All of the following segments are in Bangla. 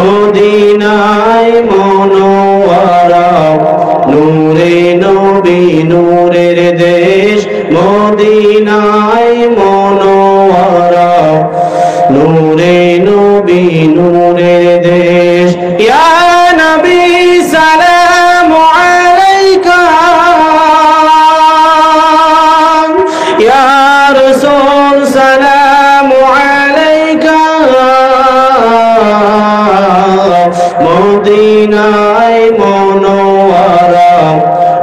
মদিনায় মনোয়ারা নূরে নবী নূরের দেশ মদিনায় মনোয়ারা নূরে নবী নূরের দেশ ইয়া নবী সালামু আলাইকা ইয়া রাসূল সালামু আলাইকা মদিনায় মনোয়ারা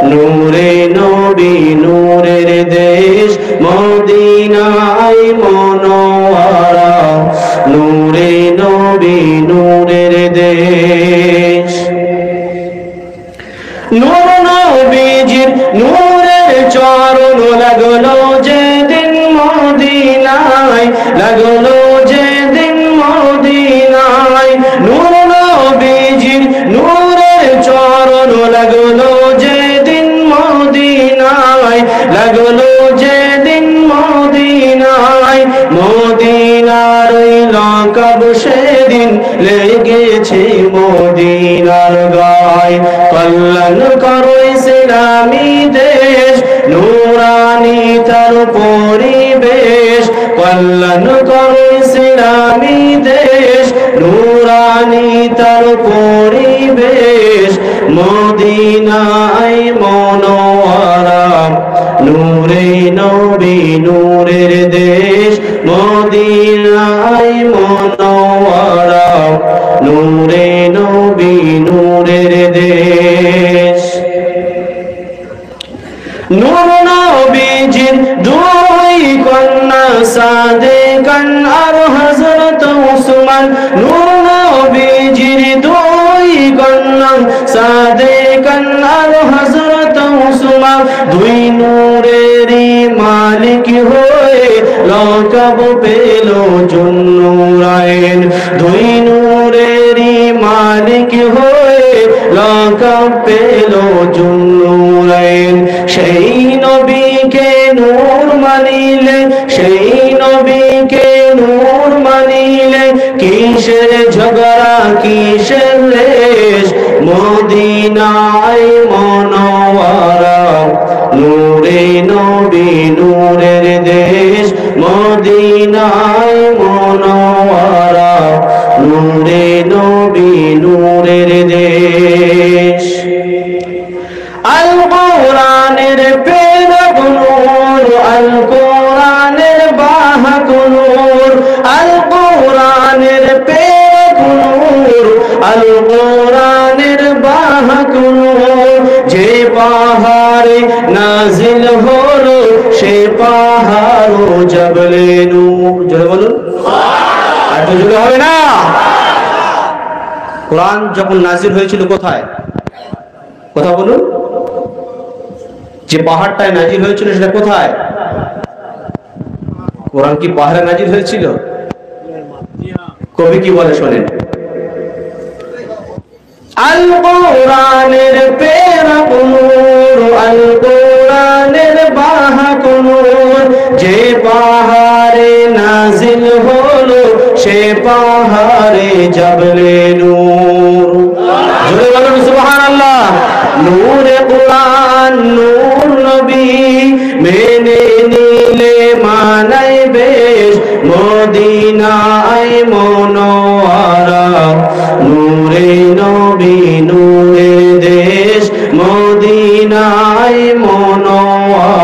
নূরে নবী নূরের দেশ মদিনায় মনোয়ারা নূরে নবী নূরের দেশ নূর নবীজির নূরের চরণ লাগলো যেদিন মদিনায় লাগলো যেদিন মদিনায় নূর নবীজির নূরের চরণ লাগলো যেদিন মদিনায় লাগলো যেদিন মদিনায় মদিনার লকাব সেদিন লেগেছে মদিনার গায় কল্যাণ করো ইসলামী দেশ নূরানি তার পরিবেশ কল্যাণ করো ইসলামী দেশ নূরানি তার পরিবেশ মদিনায় মনোয়ারা নূরে নবী নূরের দেশ মদিনায় মনোয়ারা নূরে নবী নূরের দেশ নূর নবীজির দুই কন্যা সাদেকান আর হযরত উসমান নূর নবীজির দুই কন্যা সাদেকান আর হযরত উসমান দুই নূরেরই মালিক হয়ে লকাব পেল জুন্নুরাইন দুই নূরেরই মালিক হয়ে লকাব পেল জুন্নুরাইন সেই নবীকে নূর মানিলে সেই নবীকে নূর মানিলে কিসের ঝগড়া কিসের লেশ মদিনায় মনোয়ারা নূরে নবী নূরের দেশ মদিনায় মনোয়ারা নূরে নবী নূরের দেশ আল কোরআনের প্রেরক নূর আল কোরআনের বাহক নূর আল কোরআনের প্রেরক নূর আল কোরআনের বাহক নূর যে পাহাড়ে নাজিল হলো সে পাহাড় জবলে নূর জোরে বলুন আর তো জোরে হবে না কোরআন যখন নাজিল হয়েছিল কোথায় কথা বলুন যে পাহাড়টায় নাজিল হয়েছিল সেটা কোথায় কোরআন কি পাহাড়ে নাজিল হয়েছিল কবি কি বলে শোনেন আল কোরআনের প্রেরক নূর আল কোরআনের বাহক নূর যে পাহাড়ে নাজিল হলো সে পাহাড়ে জবলে নূর জোরে বলুন সুবহানাল্লাহ নূরে কোরআন নূর নবী মেনে নিলে মানাই বেশ মদিনায় মনোয়ারা নূরে নবী নূরের দেশ মদিনায় মনোয়ারা